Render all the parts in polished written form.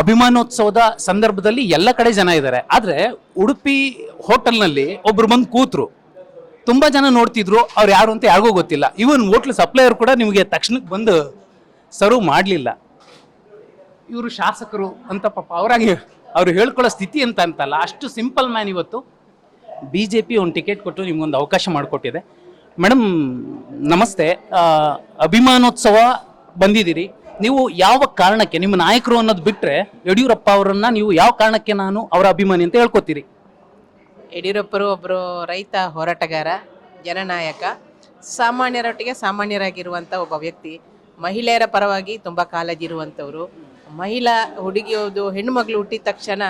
ಅಭಿಮಾನೋತ್ಸವದ ಸಂದರ್ಭದಲ್ಲಿ ಎಲ್ಲ ಕಡೆ ಜನ ಇದ್ದಾರೆ, ಆದ್ರೆ ಉಡುಪಿ ಹೋಟೆಲ್ನಲ್ಲಿ ಒಬ್ರು ಬಂದು ಕೂತ್ರು, ತುಂಬಾ ಜನ ನೋಡ್ತಿದ್ರು, ಅವ್ರು ಯಾರು ಅಂತ ಯಾರಿಗೂ ಗೊತ್ತಿಲ್ಲ. ಇವನ್ ಹೋಟ್ಲ್ ಸಪ್ಲೈಯರ್ ಕೂಡ ನಿಮಗೆ ತಕ್ಷಣಕ್ಕೆ ಬಂದು ಸರ್ವ್ ಮಾಡಲಿಲ್ಲ. ಇವರು ಶಾಸಕರು ಅಂತ ಪಾಪ ಅವರಾಗಿ ಅವ್ರು ಹೇಳ್ಕೊಳ್ಳೋ ಸ್ಥಿತಿ ಅಂತ ಅಂತಲ್ಲ, ಅಷ್ಟು ಸಿಂಪಲ್ ಮ್ಯಾನ್. ಇವತ್ತು BJP ಒಂದು ಟಿಕೆಟ್ ಕೊಟ್ಟು ನಿಮ್ಗೊಂದು ಅವಕಾಶ ಮಾಡಿಕೊಟ್ಟಿದೆ. ಮೇಡಮ್ ನಮಸ್ತೆ. ಅಭಿಮಾನೋತ್ಸವ ಬಂದಿದ್ದೀರಿ, ನೀವು ಯಾವ ಕಾರಣಕ್ಕೆ, ನಿಮ್ಮ ನಾಯಕರು ಅನ್ನೋದು ಬಿಟ್ಟರೆ ಯಡಿಯೂರಪ್ಪ ಅವರನ್ನ ನೀವು ಯಾವ ಕಾರಣಕ್ಕೆ ನಾನು ಅವರ ಅಭಿಮಾನಿ ಅಂತ ಹೇಳ್ಕೊತೀರಿ? ಯಡಿಯೂರಪ್ಪರು ಒಬ್ಬರು ರೈತ ಹೋರಾಟಗಾರ, ಜನನಾಯಕ, ಸಾಮಾನ್ಯರೊಟ್ಟಿಗೆ ಸಾಮಾನ್ಯರಾಗಿರುವಂಥ ಒಬ್ಬ ವ್ಯಕ್ತಿ, ಮಹಿಳೆಯರ ಪರವಾಗಿ ತುಂಬ ಕಾಳಜಿ ಇರುವಂಥವ್ರು. ಮಹಿಳಾ ಹುಡುಗಿಯೋದು ಹೆಣ್ಣು ಮಗಳು ಹುಟ್ಟಿದ ತಕ್ಷಣ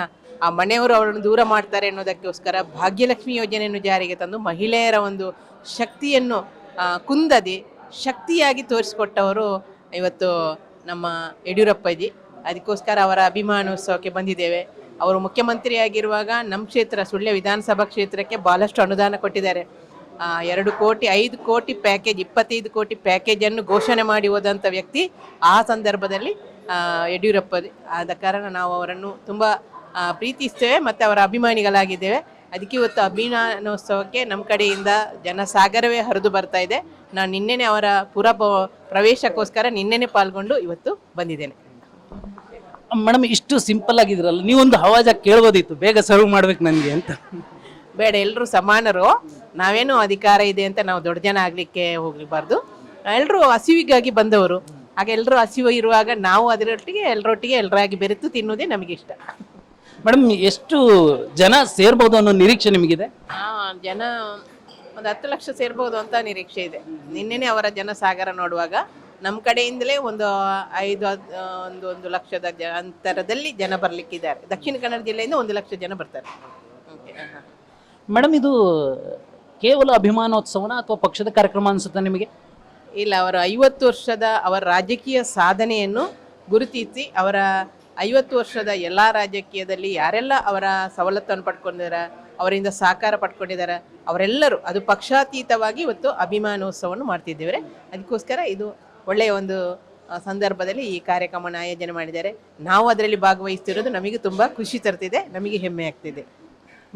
ಆ ಮನೆಯವರು ಅವರನ್ನು ದೂರ ಮಾಡ್ತಾರೆ ಅನ್ನೋದಕ್ಕೋಸ್ಕರ ಭಾಗ್ಯಲಕ್ಷ್ಮಿ ಯೋಜನೆಯನ್ನು ಜಾರಿಗೆ ತಂದು ಮಹಿಳೆಯರ ಒಂದು ಶಕ್ತಿಯನ್ನು ಕುಂದದೆ ಶಕ್ತಿಯಾಗಿ ತೋರಿಸಿಕೊಟ್ಟವರು ಇವತ್ತು ನಮ್ಮ ಯಡಿಯೂರಪ್ಪಜಿ. ಅದಕ್ಕೋಸ್ಕರ ಅವರ ಅಭಿಮಾನೋತ್ಸವಕ್ಕೆ ಬಂದಿದ್ದೇವೆ. ಅವರು ಮುಖ್ಯಮಂತ್ರಿಯಾಗಿರುವಾಗ ನಮ್ಮ ಕ್ಷೇತ್ರ ಸುಳ್ಯ ವಿಧಾನಸಭಾ ಕ್ಷೇತ್ರಕ್ಕೆ ಭಾಳಷ್ಟು ಅನುದಾನ ಕೊಟ್ಟಿದ್ದಾರೆ. 2 ಕೋಟಿ 5 ಕೋಟಿ ಪ್ಯಾಕೇಜ್, 25 ಕೋಟಿ ಪ್ಯಾಕೇಜನ್ನು ಘೋಷಣೆ ಮಾಡಿ ಹೋದಂಥ ವ್ಯಕ್ತಿ ಆ ಸಂದರ್ಭದಲ್ಲಿ ಯಡಿಯೂರಪ್ಪ. ಆದ ಕಾರಣ ನಾವು ಅವರನ್ನು ತುಂಬ ಪ್ರೀತಿಸ್ತೇವೆ ಮತ್ತು ಅವರ ಅಭಿಮಾನಿಗಳಾಗಿದ್ದೇವೆ. ಅದಕ್ಕೆ ಇವತ್ತು ಅಭಿಮಾನೋತ್ಸವಕ್ಕೆ ನಮ್ಮ ಕಡೆಯಿಂದ ಜನಸಾಗರವೇ ಹರಿದು ಬರ್ತಾ ಇದೆ. ನಾನು ನಿನ್ನೆನೆ ಅವರ ಪ್ರವೇಶಕ್ಕೋಸ್ಕರ ನಿನ್ನೆನೆ ಪಾಲ್ಗೊಂಡು ಇವತ್ತು ಬಂದಿದ್ದೇನೆ. ಮೇಡಮ್ ಇಷ್ಟು ಸಿಂಪಲ್ ಆಗಿದ್ರಲ್ಲ, ನೀವೊಂದು ಹವಾಜ ಕೇಳ್ಬೋದಿತ್ತು, ಬೇಗ ಸರ್ವ್ ಮಾಡ್ಬೇಕು ನನಗೆ ಅಂತ. ಬೇಡ, ಎಲ್ಲರೂ ಸಮಾನರು, ನಾವೇನು ಅಧಿಕಾರ ಇದೆ ಅಂತ ನಾವು ದೊಡ್ಡ ಜನ ಆಗಲಿಕ್ಕೆ ಹೋಗಬಾರ್ದು. ಎಲ್ಲರೂ ಹಸಿವಿಗಾಗಿ ಬಂದವರು, ಹಾಗೆ ಎಲ್ಲರೂ ಹಸಿವು ಇರುವಾಗ ನಾವು ಅದರೊಟ್ಟಿಗೆ ಎಲ್ಲರಾಗಿ ಬೆರೆತು ತಿನ್ನೋದೇ ನಮಗಿಷ್ಟ. ಮೇಡಮ್ ಎಷ್ಟು ಜನ ಸೇರ್ಬೋದು ಅನ್ನೋ ನಿರೀಕ್ಷೆ ನಿಮಗಿದೆ? ಜನ ಒಂದು 10 ಲಕ್ಷ ಸೇರ್ಬೋದು ಅಂತ ನಿರೀಕ್ಷೆ ಇದೆ. ನಿನ್ನೆನೆ ಅವರ ಜನಸಾಗರ ನೋಡುವಾಗ ನಮ್ಮ ಕಡೆಯಿಂದಲೇ ಒಂದು 1 ಲಕ್ಷದ ಅಂತರದಲ್ಲಿ ಜನ ಬರಲಿಕ್ಕಿದ್ದಾರೆ. ದಕ್ಷಿಣ ಕನ್ನಡ ಜಿಲ್ಲೆಯಿಂದ 1 ಲಕ್ಷ ಜನ ಬರ್ತಾರೆ. ಮೇಡಮ್ ಇದು ಕೇವಲ ಅಭಿಮಾನೋತ್ಸವನ ಅಥವಾ ಪಕ್ಷದ ಕಾರ್ಯಕ್ರಮ ಅನ್ಸುತ್ತಾ ನಿಮಗೆ? ಇಲ್ಲ, ಅವರ 50 ವರ್ಷದ ಅವರ ರಾಜಕೀಯ ಸಾಧನೆಯನ್ನು ಗುರುತಿಸಿ ಅವರ 50 ವರ್ಷದ ಎಲ್ಲ ರಾಜಕೀಯದಲ್ಲಿ ಯಾರೆಲ್ಲ ಅವರ ಸವಲತ್ತನ್ನು ಪಡ್ಕೊಂಡಿದ್ದಾರೆ, ಅವರಿಂದ ಸಹಕಾರ ಪಡ್ಕೊಂಡಿದ್ದಾರೆ, ಅವರೆಲ್ಲರೂ ಅದು ಪಕ್ಷಾತೀತವಾಗಿ ಇವತ್ತು ಅಭಿಮಾನೋತ್ಸವವನ್ನು ಮಾಡ್ತಿದ್ದೇವೆ. ಅದಕ್ಕೋಸ್ಕರ ಇದು ಒಳ್ಳೆಯ ಒಂದು ಸಂದರ್ಭದಲ್ಲಿ ಈ ಕಾರ್ಯಕ್ರಮನ ಆಯೋಜನೆ ಮಾಡಿದ್ದಾರೆ. ನಾವು ಅದರಲ್ಲಿ ಭಾಗವಹಿಸ್ತಿರೋದು ನಮಗೆ ತುಂಬ ಖುಷಿ ತರ್ತಿದೆ, ನಮಗೆ ಹೆಮ್ಮೆ ಆಗ್ತಿದೆ.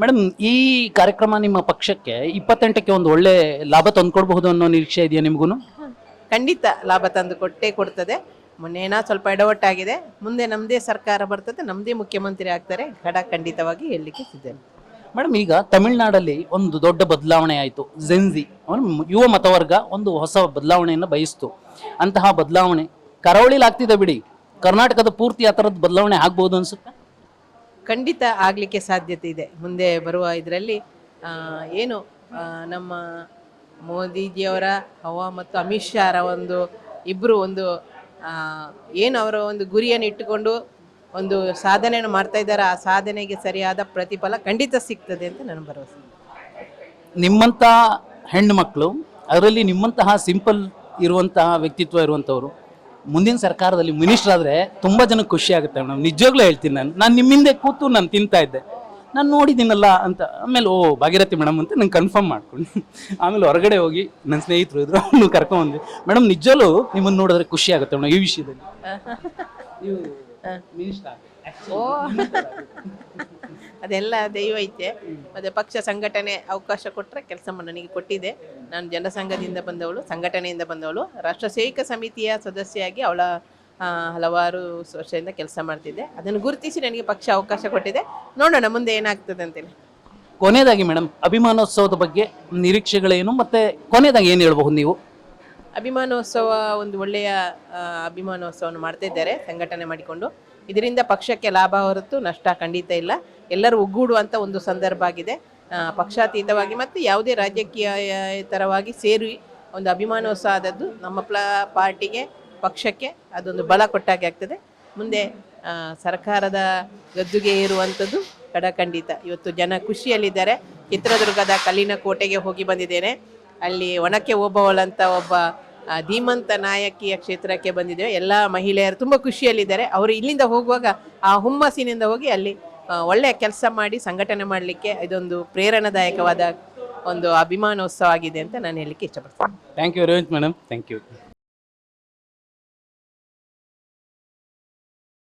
ಮೇಡಮ್ ಈ ಕಾರ್ಯಕ್ರಮ ನಿಮ್ಮ ಪಕ್ಷಕ್ಕೆ 28ಕ್ಕೆ ಒಂದು ಒಳ್ಳೆ ಲಾಭ ತಂದುಕೊಡ್ಬಹುದು ಅನ್ನೋ ನಿರೀಕ್ಷೆ ಇದೆಯಾ ನಿಮಗೂ? ಖಂಡಿತ ಲಾಭ ತಂದು ಕೊಡ್ತದೆ. ಮೊನ್ನೆನ ಸ್ವಲ್ಪ ಎಡವಟ್ಟಾಗಿದೆ, ಮುಂದೆ ನಮ್ಮದೇ ಸರ್ಕಾರ ಬರ್ತದೆ, ನಮ್ಮದೇ ಮುಖ್ಯಮಂತ್ರಿ ಆಗ್ತಾರೆ, ಖಂಡಿತವಾಗಿ ಹೇಳಲಿಕ್ಕೆ ಸಿದ್ಧನೆ. ಮೇಡಮ್ ಈಗ ತಮಿಳುನಾಡಲ್ಲಿ ಒಂದು ದೊಡ್ಡ ಬದಲಾವಣೆ ಆಯಿತು. ಜೆನ್ಜಿ ಯುವ ಮತವರ್ಗ ಒಂದು ಹೊಸ ಬದಲಾವಣೆಯನ್ನು ಬಯಸ್ತು. ಅಂತಹ ಬದಲಾವಣೆ ಕರಾವಳಿಲಿ ಆಗ್ತಿದೆ ಬಿಡಿ, ಕರ್ನಾಟಕದ ಪೂರ್ತಿ ಆ ಥರದ ಬದಲಾವಣೆ ಆಗ್ಬೋದು ಅನ್ಸುತ್ತೆ? ಖಂಡಿತ ಆಗಲಿಕ್ಕೆ ಸಾಧ್ಯತೆ ಇದೆ. ಮುಂದೆ ಬರುವ ಇದರಲ್ಲಿ ಏನು ನಮ್ಮ ಮೋದಿಜಿಯವರ ಮತ್ತು ಅಮಿತ್ ಶಾ ಇಬ್ಬರು ಏನು ಅವರ ಒಂದು ಗುರಿಯನ್ನು ಇಟ್ಟುಕೊಂಡು ಒಂದು ಸಾಧನೆಯನ್ನು ಮಾಡ್ತಾ ಇದ್ದಾರೆ. ಆ ಸಾಧನೆಗೆ ಸರಿಯಾದ ಪ್ರತಿಫಲ ಖಂಡಿತ ಸಿಗ್ತದೆ ಅಂತ ನನ್ನ ಭರವಸೆ. ನಿಮ್ಮಂತಹ ಹೆಣ್ಣು ಮಕ್ಕಳು, ಅದರಲ್ಲಿ ನಿಮ್ಮಂತಹ ಸಿಂಪಲ್ ಇರುವಂತಹ ವ್ಯಕ್ತಿತ್ವ ಇರುವಂಥವ್ರು ಮುಂದಿನ ಸರ್ಕಾರದಲ್ಲಿ ಮಿನಿಸ್ಟರ್ ಆದರೆ ತುಂಬ ಜನಕ್ಕೆ ಖುಷಿ ಆಗುತ್ತೆ ಮೇಡಮ್. ನಿಜವಾಗ್ಲೂ ಹೇಳ್ತೀನಿ, ನಾನು ನಿಮ್ಮಿಂದೆ ಕೂತು ನಾನು ತಿಂತಾ ಇದ್ದೆ, ನಾನು ನೋಡಿದ್ದೀನಲ್ಲ ಅಂತ. ಆಮೇಲೆ ಭಾಗೀರಥಿ ಮೇಡಮ್ ಅಂತ ನಂಗೆ ಕನ್ಫರ್ಮ್ ಮಾಡ್ಕೊಂಡು ಆಮೇಲೆ ಹೊರಗಡೆ ಹೋಗಿ ನನ್ನ ಸ್ನೇಹಿತರು ಇದ್ರು, ಅವ್ನು ಕರ್ಕೊಂಡ್ಬಂದ್ವಿ. ಮೇಡಮ್ ನಿಜವಲ್ಲೂ ನಿಮ್ಮನ್ನು ನೋಡಿದ್ರೆ ಖುಷಿ ಆಗುತ್ತೆ ಮೇಡಮ್ ಈ ವಿಷಯದಲ್ಲಿ. ಅದೆಲ್ಲ ದೈವ ಐತೆ. ಮತ್ತೆ ಪಕ್ಷ ಸಂಘಟನೆ ಅವಕಾಶ ಕೊಟ್ಟರೆ ಕೆಲಸ ನನಗೆ ಕೊಟ್ಟಿದೆ. ನಾನು ಜನಸಂಘದಿಂದ ಬಂದವಳು, ಸಂಘಟನೆಯಿಂದ ಬಂದವಳು, ರಾಷ್ಟ್ರ ಸೇವಿಕ ಸಮಿತಿಯ ಸದಸ್ಯೆಯಾಗಿ ಅವಳ ಹಲವಾರು ವರ್ಷದಿಂದ ಕೆಲಸ ಮಾಡ್ತಿದ್ದೆ. ಅದನ್ನು ಗುರುತಿಸಿ ನನಗೆ ಪಕ್ಷ ಅವಕಾಶ ಕೊಟ್ಟಿದೆ. ನೋಡೋಣ ಮುಂದೆ ಏನಾಗ್ತದೆ ಅಂತೇಳಿ. ಕೊನೆಯದಾಗಿ ಮೇಡಮ್ ಅಭಿಮಾನೋತ್ಸವದ ಬಗ್ಗೆ ನಿರೀಕ್ಷೆಗಳೇನು, ಮತ್ತೆ ಕೊನೆಯದಾಗಿ ಏನು ಹೇಳ್ಬಹುದು ನೀವು? ಅಭಿಮಾನೋತ್ಸವ ಒಂದು ಒಳ್ಳೆಯ ಅಭಿಮಾನೋತ್ಸವವನ್ನು ಮಾಡ್ತಾ ಇದ್ದಾರೆ ಸಂಘಟನೆ ಮಾಡಿಕೊಂಡು. ಇದರಿಂದ ಪಕ್ಷಕ್ಕೆ ಲಾಭ ಹೊರತು ನಷ್ಟ ಖಂಡಿತ ಇಲ್ಲ. ಎಲ್ಲರೂ ಒಗ್ಗೂಡುವಂಥ ಒಂದು ಸಂದರ್ಭ ಆಗಿದೆ. ಪಕ್ಷಾತೀತವಾಗಿ ಮತ್ತು ಯಾವುದೇ ರಾಜಕೀಯತರವಾಗಿ ಸೇರಿ ಒಂದು ಅಭಿಮಾನೋತ್ಸವ ಆದದ್ದು ನಮ್ಮ ಪಾರ್ಟಿಗೆ, ಪಕ್ಷಕ್ಕೆ ಅದೊಂದು ಬಲ ಕೊಟ್ಟಾಗೆ ಆಗ್ತದೆ. ಮುಂದೆ ಸರ್ಕಾರದ ಗದ್ದುಗೆ ಏರುವಂಥದ್ದು ಖಂಡಿತ. ಇವತ್ತು ಜನ ಖುಷಿಯಲ್ಲಿದ್ದಾರೆ. ಚಿತ್ರದುರ್ಗದ ಕಲ್ಲಿನ ಕೋಟೆಗೆ ಹೋಗಿ ಬಂದಿದ್ದೇನೆ. ಅಲ್ಲಿ ಒಣಕೆ ಓಬವ್ವ ಅಂತ ಒಬ್ಬ ಧೀಮಂತ ನಾಯಕಿಯ ಕ್ಷೇತ್ರಕ್ಕೆ ಬಂದಿದ್ದೇವೆ. ಎಲ್ಲ ಮಹಿಳೆಯರು ತುಂಬ ಖುಷಿಯಲ್ಲಿದ್ದಾರೆ. ಅವರು ಇಲ್ಲಿಂದ ಹೋಗುವಾಗ ಆ ಹುಮ್ಮಸ್ಸಿನಿಂದ ಹೋಗಿ ಅಲ್ಲಿ ಒಳ್ಳೆಯ ಕೆಲಸ ಮಾಡಿ ಸಂಘಟನೆ ಮಾಡಲಿಕ್ಕೆ ಇದೊಂದು ಪ್ರೇರಣಾದಾಯಕವಾದ ಒಂದು ಅಭಿಮಾನೋತ್ಸವ ಆಗಿದೆ ಅಂತ ನಾನು ಹೇಳಲಿಕ್ಕೆ ಇಷ್ಟಪಡ್ತೀನಿ. Thank you very much madam. Thank you.